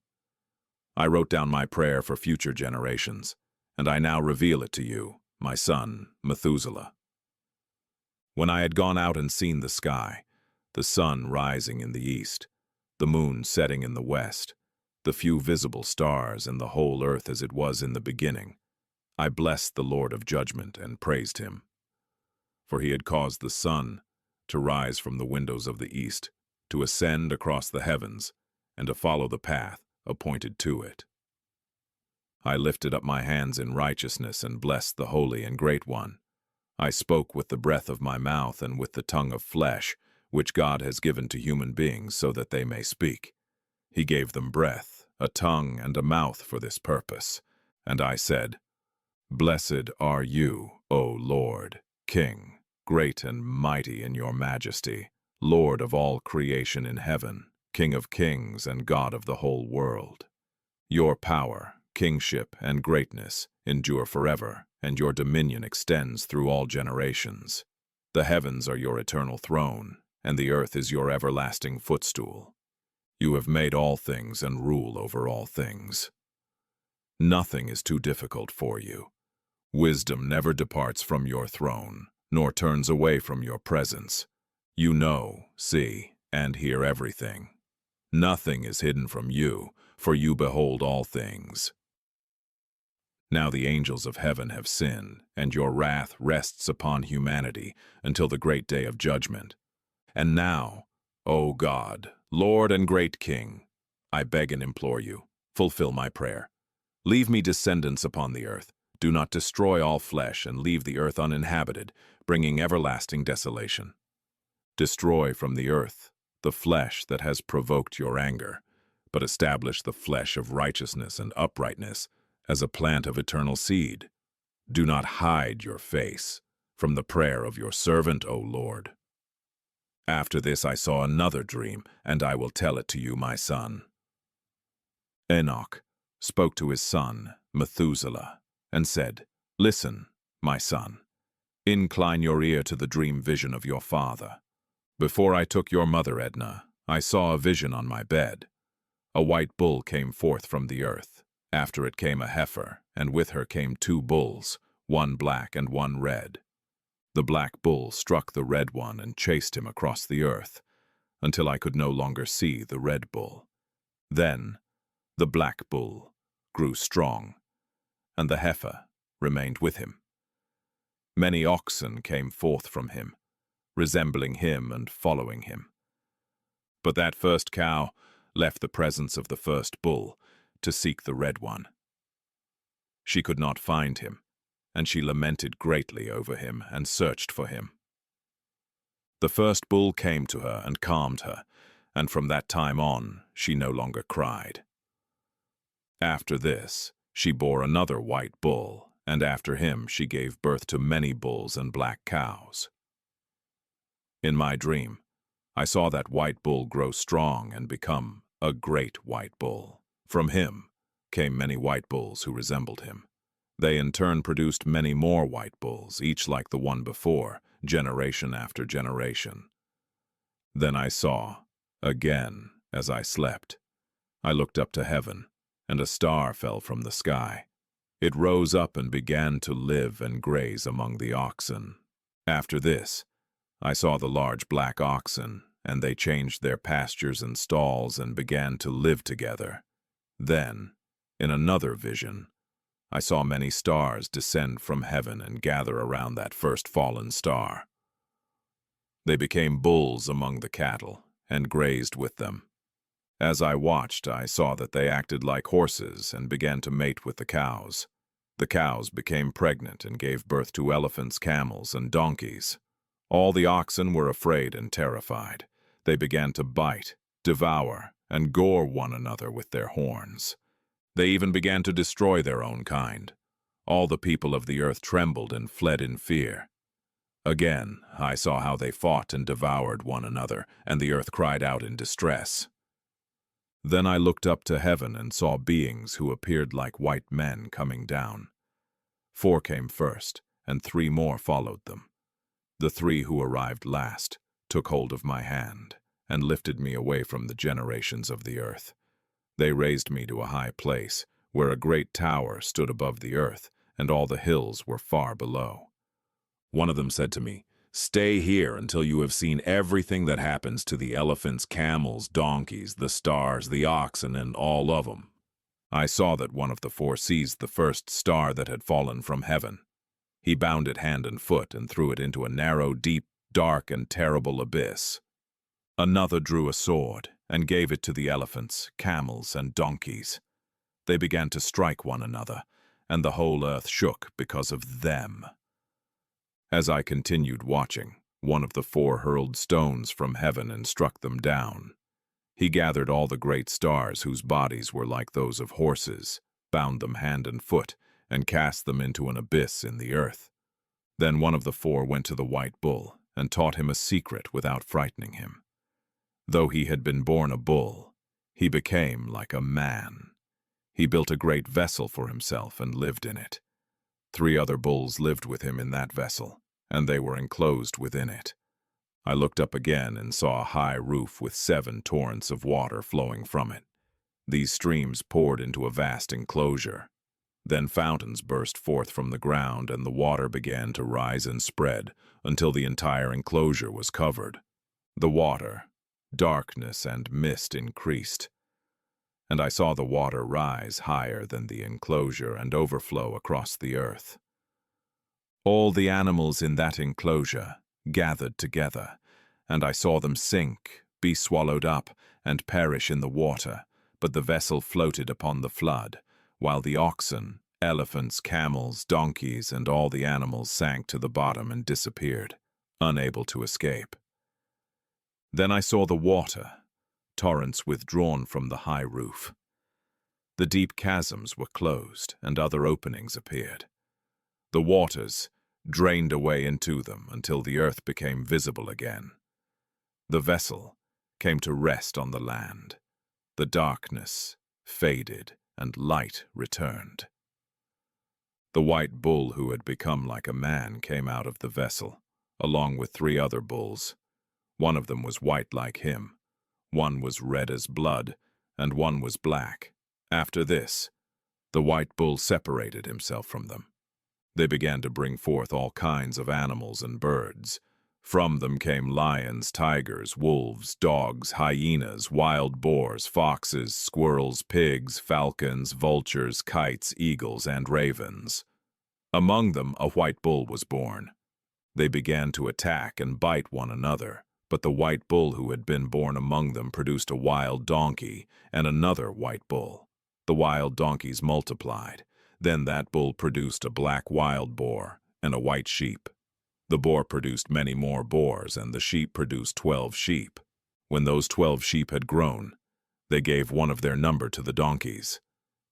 S1: I wrote down my prayer for future generations, and I now reveal it to you, my son, Methuselah. When I had gone out and seen the sky, the sun rising in the east, the moon setting in the west, the few visible stars, and the whole earth as it was in the beginning, I blessed the Lord of judgment and praised him. For he had caused the sun to rise from the windows of the east, to ascend across the heavens, and to follow the path appointed to it. I lifted up my hands in righteousness and blessed the Holy and Great One. I spoke with the breath of my mouth and with the tongue of flesh, which God has given to human beings so that they may speak. He gave them breath, a tongue, and a mouth for this purpose. And I said, "Blessed are you, O Lord, King, great and mighty in your majesty, Lord of all creation in heaven, King of kings and God of the whole world. Your power, kingship, and greatness endure forever, and your dominion extends through all generations. The heavens are your eternal throne, and the earth is your everlasting footstool. You have made all things and rule over all things. Nothing is too difficult for you. Wisdom never departs from your throne, nor turns away from your presence. You know, see, and hear everything. Nothing is hidden from you, for you behold all things. Now the angels of heaven have sinned, and your wrath rests upon humanity until the great day of judgment. And now, O God, Lord and great King, I beg and implore you, fulfill my prayer. Leave me descendants upon the earth. Do not destroy all flesh and leave the earth uninhabited, bringing everlasting desolation. Destroy from the earth the flesh that has provoked your anger, but establish the flesh of righteousness and uprightness as a plant of eternal seed. Do not hide your face from the prayer of your servant, O Lord. After this I saw another dream, and I will tell it to you, my son. Enoch spoke to his son, Methuselah, and said, Listen, my son, incline your ear to the dream vision of your father. Before I took your mother, Edna, I saw a vision on my bed. A white bull came forth from the earth. After it came a heifer, and with her came 2 bulls, one black and one red. The black bull struck the red one and chased him across the earth, until I could no longer see the red bull. Then the black bull grew strong, and the heifer remained with him. Many oxen came forth from him, resembling him and following him. But that first cow left the presence of the first bull to seek the red one. She could not find him, and she lamented greatly over him and searched for him. The first bull came to her and calmed her, and from that time on she no longer cried. After this, she bore another white bull, and after him she gave birth to many bulls and black cows. In my dream, I saw that white bull grow strong and become a great white bull. From him came many white bulls who resembled him. They in turn produced many more white bulls, each like the one before, generation after generation. Then I saw, again, as I slept, I looked up to heaven, and a star fell from the sky. It rose up and began to live and graze among the oxen. After this, I saw the large black oxen, and they changed their pastures and stalls and began to live together. Then, in another vision, I saw many stars descend from heaven and gather around that first fallen star. They became bulls among the cattle and grazed with them. As I watched, I saw that they acted like horses and began to mate with the cows. The cows became pregnant and gave birth to elephants, camels, and donkeys. All the oxen were afraid and terrified. They began to bite, devour, and gore one another with their horns. They even began to destroy their own kind. All the people of the earth trembled and fled in fear. Again, I saw how they fought and devoured one another, and the earth cried out in distress. Then I looked up to heaven and saw beings who appeared like white men coming down. 4 came first, and 3 more followed them. The 3 who arrived last took hold of my hand and lifted me away from the generations of the earth. They raised me to a high place, where a great tower stood above the earth, and all the hills were far below. One of them said to me, "Stay here until you have seen everything that happens to the elephants, camels, donkeys, the stars, the oxen, and all of them." I saw that one of the 4 seized the first star that had fallen from heaven. He bound it hand and foot and threw it into a narrow, deep, dark, and terrible abyss. Another drew a sword and gave it to the elephants, camels, and donkeys. They began to strike one another, and the whole earth shook because of them. As I continued watching, one of the 4 hurled stones from heaven and struck them down. He gathered all the great stars whose bodies were like those of horses, bound them hand and foot, and cast them into an abyss in the earth. Then one of the 4 went to the white bull and taught him a secret without frightening him. Though he had been born a bull, he became like a man. He built a great vessel for himself and lived in it. 3 other bulls lived with him in that vessel, and they were enclosed within it. I looked up again and saw a high roof with 7 torrents of water flowing from it. These streams poured into a vast enclosure. Then fountains burst forth from the ground, and the water began to rise and spread until the entire enclosure was covered. The water, darkness, and mist increased, and I saw the water rise higher than the enclosure and overflow across the earth. All the animals in that enclosure gathered together, and I saw them sink, be swallowed up, and perish in the water, but the vessel floated upon the flood, while the oxen, elephants, camels, donkeys, and all the animals sank to the bottom and disappeared, unable to escape. Then I saw the water, torrents withdrawn from the high roof. The deep chasms were closed, and other openings appeared. The waters drained away into them until the earth became visible again. The vessel came to rest on the land. The darkness faded, and light returned. The white bull who had become like a man came out of the vessel, along with 3 other bulls. One of them was white like him, one was red as blood, and one was black. After this, the white bull separated himself from them. They began to bring forth all kinds of animals and birds. From them came lions, tigers, wolves, dogs, hyenas, wild boars, foxes, squirrels, pigs, falcons, vultures, kites, eagles, and ravens. Among them a white bull was born. They began to attack and bite one another, but the white bull who had been born among them produced a wild donkey and another white bull. The wild donkeys multiplied. Then that bull produced a black wild boar and a white sheep. The boar produced many more boars, and the sheep produced 12 sheep. When those 12 sheep had grown, they gave one of their number to the donkeys.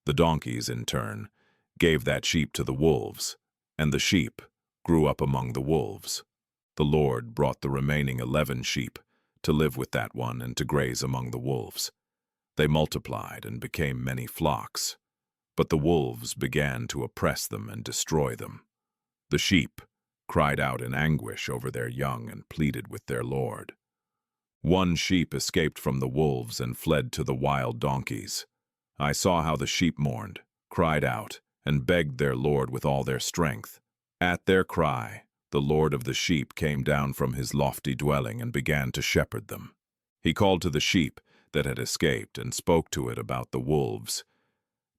S1: The donkeys, in turn, gave that sheep to the wolves, and the sheep grew up among the wolves. The Lord brought the remaining 11 sheep to live with that one and to graze among the wolves. They multiplied and became many flocks, but the wolves began to oppress them and destroy them. The sheep cried out in anguish over their young and pleaded with their Lord. One sheep escaped from the wolves and fled to the wild donkeys. I saw how the sheep mourned, cried out, and begged their Lord with all their strength. At their cry, the Lord of the sheep came down from his lofty dwelling and began to shepherd them. He called to the sheep that had escaped and spoke to it about the wolves,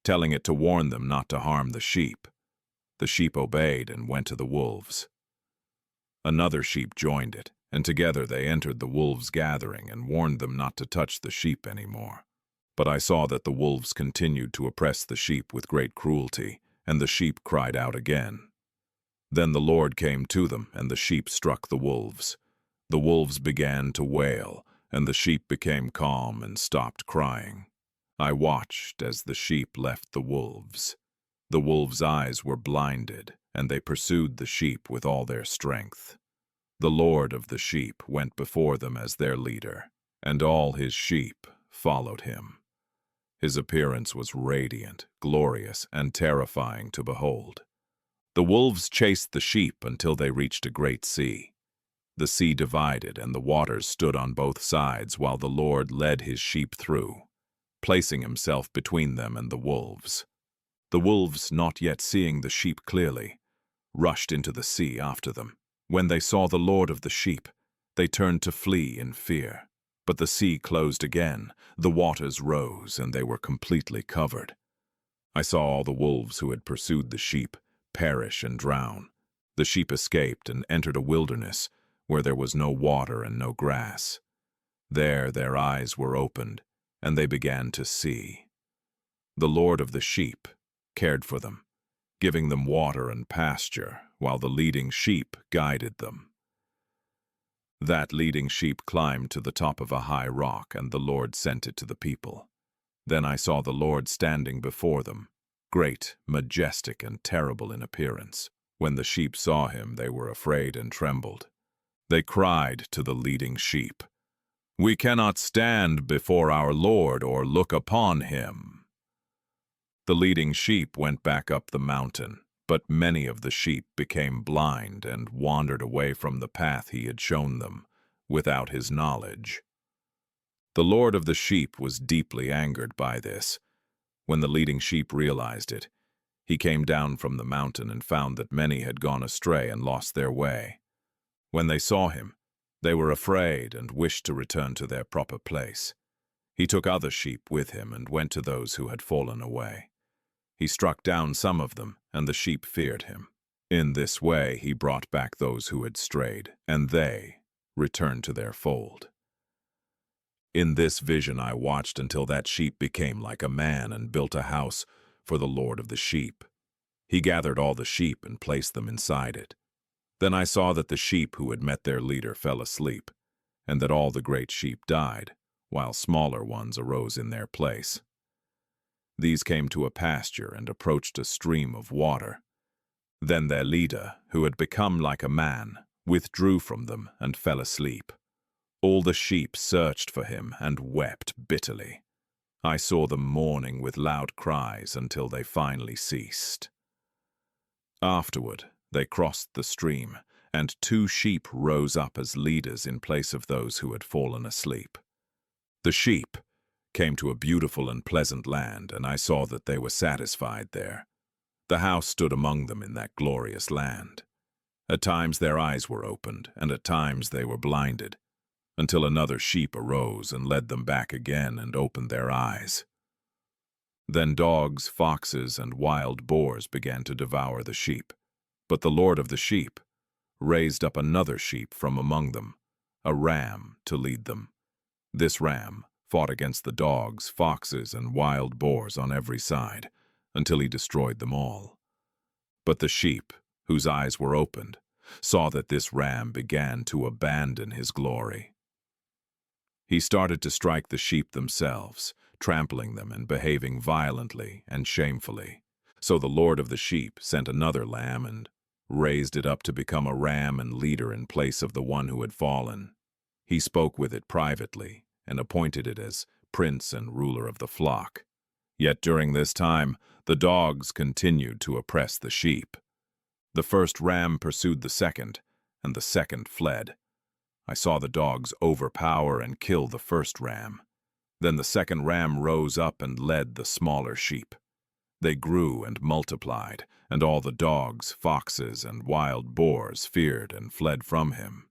S1: telling it to warn them not to harm the sheep. The sheep obeyed and went to the wolves. Another sheep joined it, and together they entered the wolves' gathering and warned them not to touch the sheep anymore. But I saw that the wolves continued to oppress the sheep with great cruelty, and the sheep cried out again. Then the Lord came to them, and the sheep struck the wolves. The wolves began to wail, and the sheep became calm and stopped crying. I watched as the sheep left the wolves. The wolves' eyes were blinded, and they pursued the sheep with all their strength. The Lord of the sheep went before them as their leader, and all his sheep followed him. His appearance was radiant, glorious, and terrifying to behold. The wolves chased the sheep until they reached a great sea. The sea divided, and the waters stood on both sides while the Lord led his sheep through, placing himself between them and the wolves. The wolves, not yet seeing the sheep clearly, rushed into the sea after them. When they saw the Lord of the sheep, they turned to flee in fear. But the sea closed again, the waters rose, and they were completely covered. I saw all the wolves who had pursued the sheep perish and drown. The sheep escaped and entered a wilderness where there was no water and no grass. There their eyes were opened, and they began to see. The Lord of the sheep cared for them, giving them water and pasture, while the leading sheep guided them. That leading sheep climbed to the top of a high rock, and the Lord sent it to the people. Then I saw the Lord standing before them, great, majestic, and terrible in appearance. When the sheep saw him, they were afraid and trembled. They cried to the leading sheep, "We cannot stand before our Lord or look upon him." The leading sheep went back up the mountain, but many of the sheep became blind and wandered away from the path he had shown them, without his knowledge. The Lord of the sheep was deeply angered by this. When the leading sheep realized it, he came down from the mountain and found that many had gone astray and lost their way. When they saw him, they were afraid and wished to return to their proper place. He took other sheep with him and went to those who had fallen away. He struck down some of them, and the sheep feared him. In this way he brought back those who had strayed, and they returned to their fold. In this vision I watched until that sheep became like a man and built a house for the Lord of the sheep. He gathered all the sheep and placed them inside it. Then I saw that the sheep who had met their leader fell asleep, and that all the great sheep died, while smaller ones arose in their place. These came to a pasture and approached a stream of water. Then their leader, who had become like a man, withdrew from them and fell asleep. All the sheep searched for him and wept bitterly. I saw them mourning with loud cries until they finally ceased. Afterward, they crossed the stream, and 2 sheep rose up as leaders in place of those who had fallen asleep. The sheep came to a beautiful and pleasant land, and I saw that they were satisfied there. The house stood among them in that glorious land. At times their eyes were opened, and at times they were blinded, until another sheep arose and led them back again and opened their eyes. Then dogs, foxes, and wild boars began to devour the sheep. But the Lord of the sheep raised up another sheep from among them, a ram, to lead them. This ram fought against the dogs, foxes, and wild boars on every side, until he destroyed them all. But the sheep, whose eyes were opened, saw that this ram began to abandon his glory. He started to strike the sheep themselves, trampling them and behaving violently and shamefully. So the Lord of the sheep sent another lamb and raised it up to become a ram and leader in place of the one who had fallen. He spoke with it privately and appointed it as prince and ruler of the flock. Yet during this time, the dogs continued to oppress the sheep. The first ram pursued the second, and the second fled. I saw the dogs overpower and kill the first ram. Then the second ram rose up and led the smaller sheep. They grew and multiplied, and all the dogs, foxes, and wild boars feared and fled from him.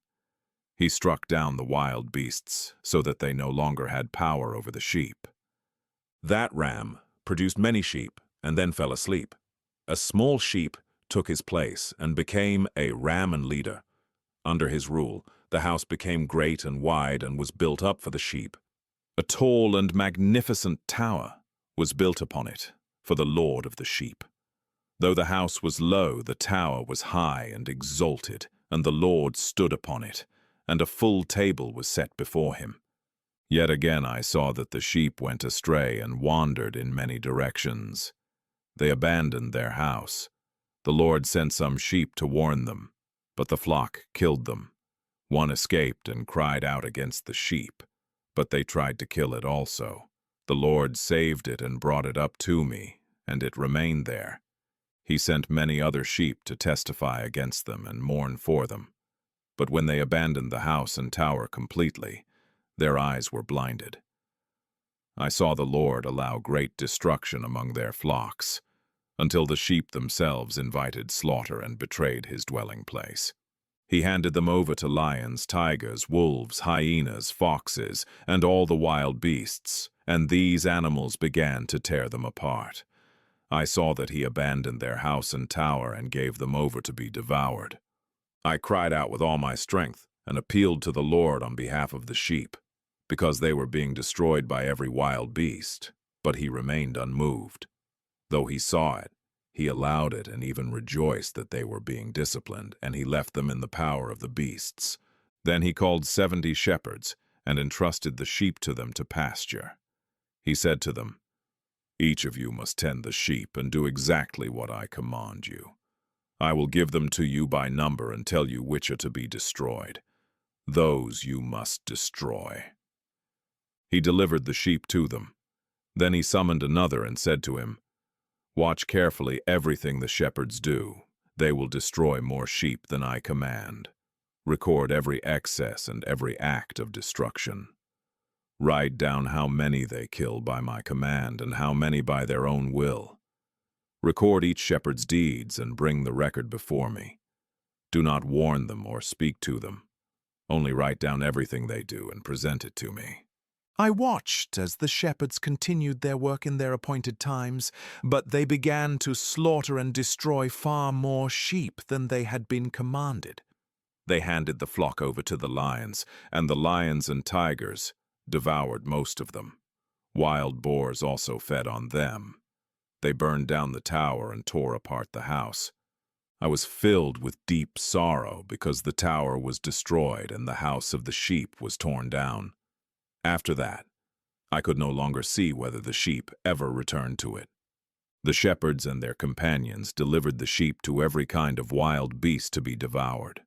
S1: He struck down the wild beasts so that they no longer had power over the sheep. That ram produced many sheep and then fell asleep. A small sheep took his place and became a ram and leader. Under his rule, the house became great and wide and was built up for the sheep. A tall and magnificent tower was built upon it for the Lord of the sheep. Though the house was low, the tower was high and exalted, and the Lord stood upon it, and a full table was set before him. Yet again I saw that the sheep went astray and wandered in many directions. They abandoned their house. The Lord sent some sheep to warn them, but the flock killed them. One escaped and cried out against the sheep, but they tried to kill it also. The Lord saved it and brought it up to me, and it remained there. He sent many other sheep to testify against them and mourn for them. But when they abandoned the house and tower completely, their eyes were blinded. I saw the Lord allow great destruction among their flocks, until the sheep themselves invited slaughter and betrayed his dwelling place. He handed them over to lions, tigers, wolves, hyenas, foxes, and all the wild beasts, and these animals began to tear them apart. I saw that he abandoned their house and tower and gave them over to be devoured. I cried out with all my strength and appealed to the Lord on behalf of the sheep, because they were being destroyed by every wild beast, but he remained unmoved. Though he saw it, he allowed it and even rejoiced that they were being disciplined, and he left them in the power of the beasts. Then he called 70 shepherds and entrusted the sheep to them to pasture. He said to them, "Each of you must tend the sheep and do exactly what I command you. I will give them to you by number and tell you which are to be destroyed. Those you must destroy." He delivered the sheep to them. Then he summoned another and said to him, "Watch carefully everything the shepherds do. They will destroy more sheep than I command. Record every excess and every act of destruction. Write down how many they kill by my command and how many by their own will. Record each shepherd's deeds and bring the record before me. Do not warn them or speak to them. Only write down everything they do and present it to me."
S2: I watched as the shepherds continued their work in their appointed times, but they began to slaughter and destroy far more sheep than they had been commanded.
S1: They handed the flock over to the lions, and the lions and tigers devoured most of them. Wild boars also fed on them. They burned down the tower and tore apart the house. I was filled with deep sorrow because the tower was destroyed and the house of the sheep was torn down. After that, I could no longer see whether the sheep ever returned to it. The shepherds and their companions delivered the sheep to every kind of wild beast to be devoured.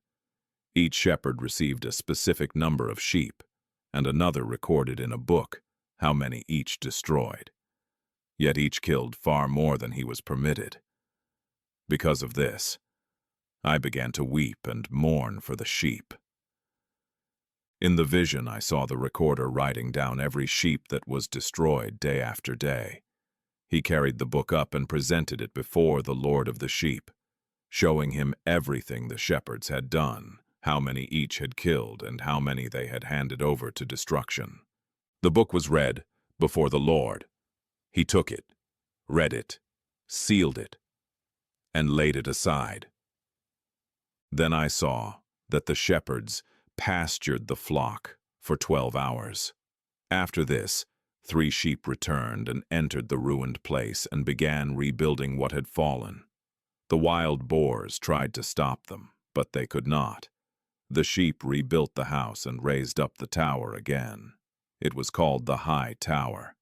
S1: Each shepherd received a specific number of sheep, and another recorded in a book how many each destroyed. Yet each killed far more than he was permitted. Because of this, I began to weep and mourn for the sheep. In the vision, I saw the recorder writing down every sheep that was destroyed day after day. He carried the book up and presented it before the Lord of the sheep, showing him everything the shepherds had done, how many each had killed, and how many they had handed over to destruction. The book was read before the Lord. He took it, read it, sealed it, and laid it aside. Then I saw that the shepherds pastured the flock for 12 hours. After this, 3 sheep returned and entered the ruined place and began rebuilding what had fallen. The wild boars tried to stop them, but they could not. The sheep rebuilt the house and raised up the tower again. It was called the High Tower.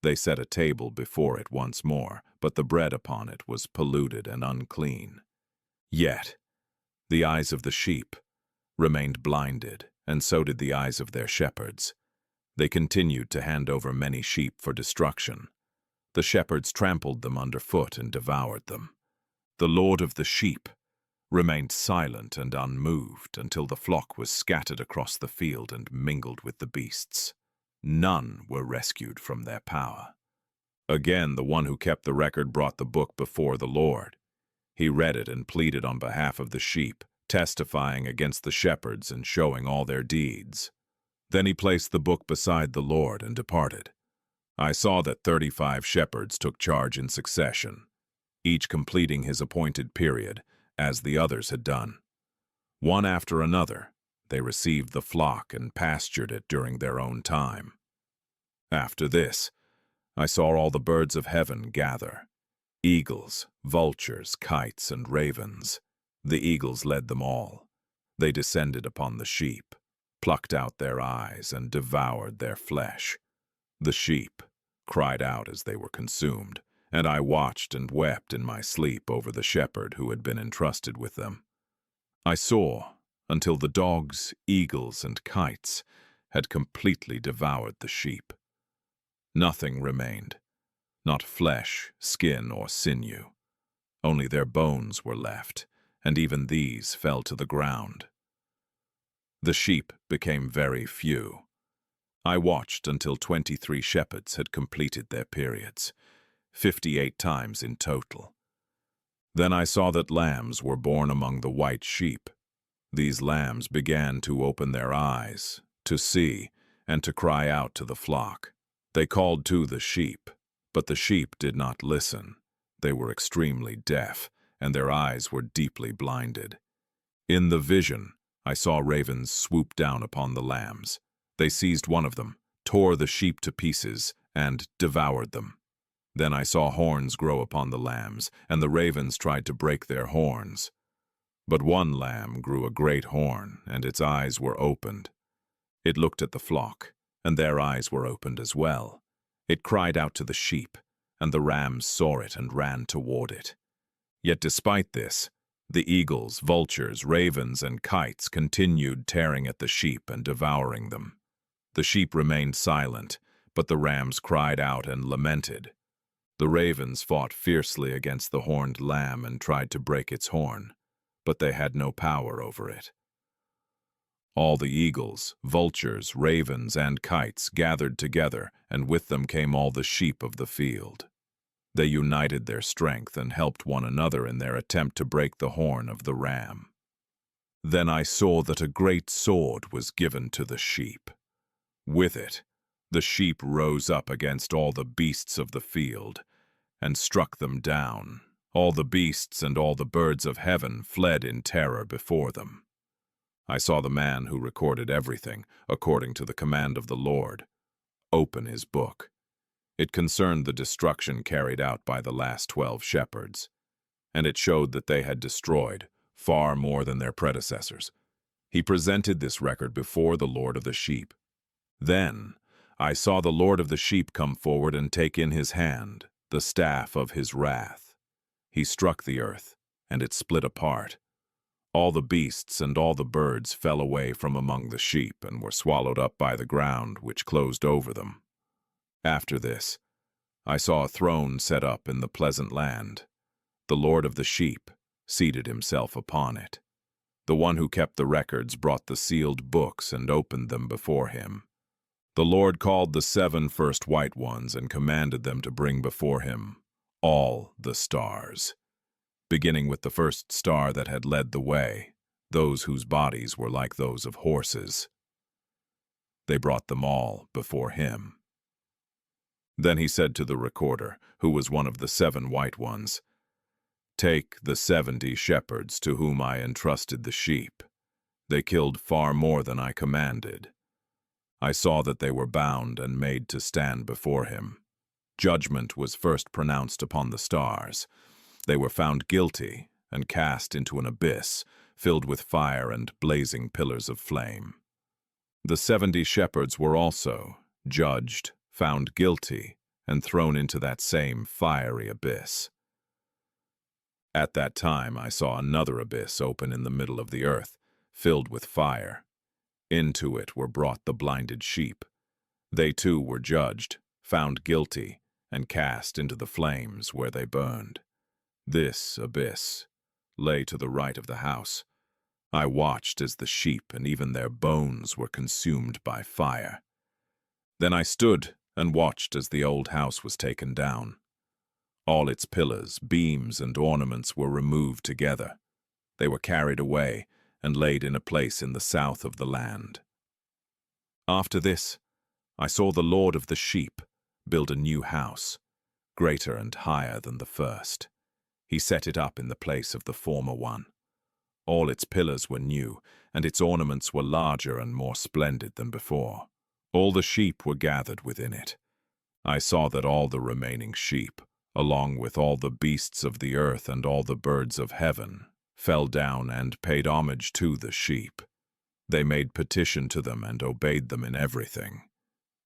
S1: They set a table before it once more, but the bread upon it was polluted and unclean. Yet, the eyes of the sheep remained blinded, and so did the eyes of their shepherds. They continued to hand over many sheep for destruction. The shepherds trampled them underfoot and devoured them. The Lord of the sheep remained silent and unmoved until the flock was scattered across the field and mingled with the beasts. None were rescued from their power. Again, the one who kept the record brought the book before the Lord. He read it and pleaded on behalf of the sheep, testifying against the shepherds and showing all their deeds. Then he placed the book beside the Lord and departed. I saw that 35 shepherds took charge in succession, each completing his appointed period, as the others had done. One after another, they received the flock and pastured it during their own time. After this, I saw all the birds of heaven gather: eagles, vultures, kites, and ravens. The eagles led them all. They descended upon the sheep, plucked out their eyes, and devoured their flesh. The sheep cried out as they were consumed, and I watched and wept in my sleep over the shepherd who had been entrusted with them. I saw until the dogs, eagles, and kites had completely devoured the sheep. Nothing remained, not flesh, skin, or sinew. Only their bones were left, and even these fell to the ground. The sheep became very few. I watched until 23 shepherds had completed their periods, 58 times in total. Then I saw that lambs were born among the white sheep. These lambs began to open their eyes, to see, and to cry out to the flock. They called to the sheep, but the sheep did not listen. They were extremely deaf, and their eyes were deeply blinded. In the vision, I saw ravens swoop down upon the lambs. They seized one of them, tore the sheep to pieces, and devoured them. Then I saw horns grow upon the lambs, and the ravens tried to break their horns. But one lamb grew a great horn, and its eyes were opened. It looked at the flock, and their eyes were opened as well. It cried out to the sheep, and the rams saw it and ran toward it. Yet despite this, The eagles, vultures, ravens, and kites continued tearing at the sheep and devouring them. The sheep remained silent, but the rams cried out and lamented. The ravens fought fiercely against the horned lamb and tried to break its horn, but they had no power over it. All the eagles, vultures, ravens, and kites gathered together, and with them came all the sheep of the field. They united their strength and helped one another in their attempt to break the horn of the ram. Then I saw that a great sword was given to the sheep. With it, the sheep rose up against all the beasts of the field and struck them down. All the beasts and all the birds of heaven fled in terror before them. I saw the man who recorded everything, according to the command of the Lord, open his book. It concerned the destruction carried out by the last 12 shepherds, and it showed that they had destroyed far more than their predecessors. He presented this record before the Lord of the sheep. Then I saw the Lord of the sheep come forward and take in his hand the staff of his wrath. He struck the earth, and it split apart. All the beasts and all the birds fell away from among the sheep and were swallowed up by the ground which closed over them. After this, I saw a throne set up in the pleasant land. The Lord of the sheep seated himself upon it. The one who kept the records brought the sealed books and opened them before him. The Lord called the 7 first white ones and commanded them to bring before him all the stars, beginning with the first star that had led the way, those whose bodies were like those of horses. They brought them all before him. Then he said to the recorder, who was one of the 7 white ones, "Take the 70 shepherds to whom I entrusted the sheep. They killed far more than I commanded." I saw that they were bound and made to stand before him. Judgment was first pronounced upon the stars. They were found guilty and cast into an abyss filled with fire and blazing pillars of flame. The 70 shepherds were also judged, found guilty, and thrown into that same fiery abyss. At that time I saw another abyss open in the middle of the earth, filled with fire. Into it were brought the blinded sheep. They too were judged, found guilty, and cast into the flames where they burned. This abyss lay to the right of the house. I watched as the sheep and even their bones were consumed by fire. Then I stood and watched as the old house was taken down. All its pillars, beams, and ornaments were removed together. They were carried away and laid in a place in the south of the land. After this, I saw the Lord of the sheep build a new house, greater and higher than the first. He set it up in the place of the former one. All its pillars were new, and its ornaments were larger and more splendid than before. All the sheep were gathered within it. I saw that all the remaining sheep, along with all the beasts of the earth and all the birds of heaven, fell down and paid homage to the sheep. They made petition to them and obeyed them in everything.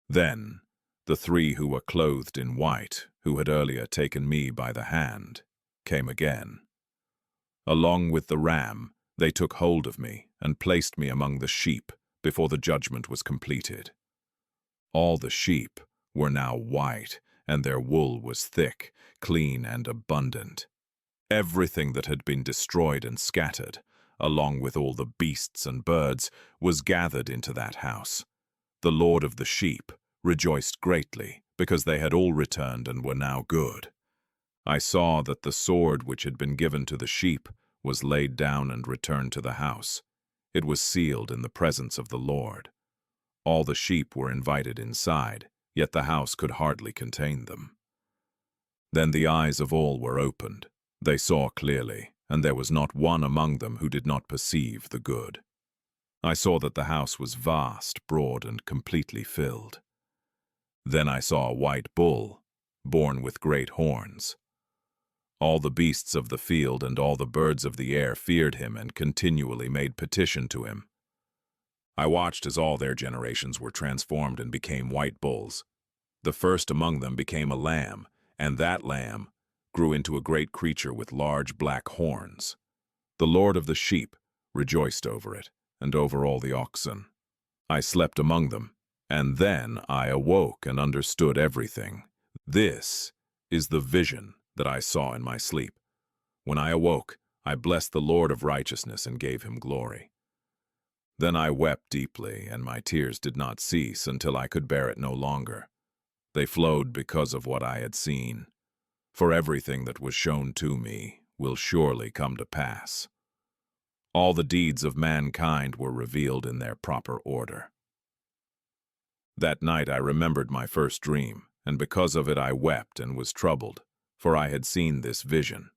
S1: Then the 3 who were clothed in white, who had earlier taken me by the hand, came again. Along with the ram, they took hold of me and placed me among the sheep before the judgment was completed. All the sheep were now white, and their wool was thick, clean, and abundant. Everything that had been destroyed and scattered, along with all the beasts and birds, was gathered into that house. The Lord of the sheep rejoiced greatly, because they had all returned and were now good. I saw that the sword which had been given to the sheep was laid down and returned to the house. It was sealed in the presence of the Lord. All the sheep were invited inside, yet the house could hardly contain them. Then the eyes of all were opened. They saw clearly, and there was not one among them who did not perceive the good. I saw that the house was vast, broad, and completely filled. Then I saw a white bull, born with great horns. All the beasts of the field and all the birds of the air feared him and continually made petition to him. I watched as all their generations were transformed and became white bulls. The first among them became a lamb, and that lamb grew into a great creature with large black horns. The Lord of the sheep rejoiced over it, and over all the oxen. I slept among them, and then I awoke and understood everything. This is the vision that I saw in my sleep. When I awoke, I blessed the Lord of righteousness and gave him glory. Then I wept deeply, and my tears did not cease until I could bear it no longer. They flowed because of what I had seen. For everything that was shown to me will surely come to pass. All the deeds of mankind were revealed in their proper order. That night I remembered my first dream, and because of it I wept and was troubled, for I had seen this vision.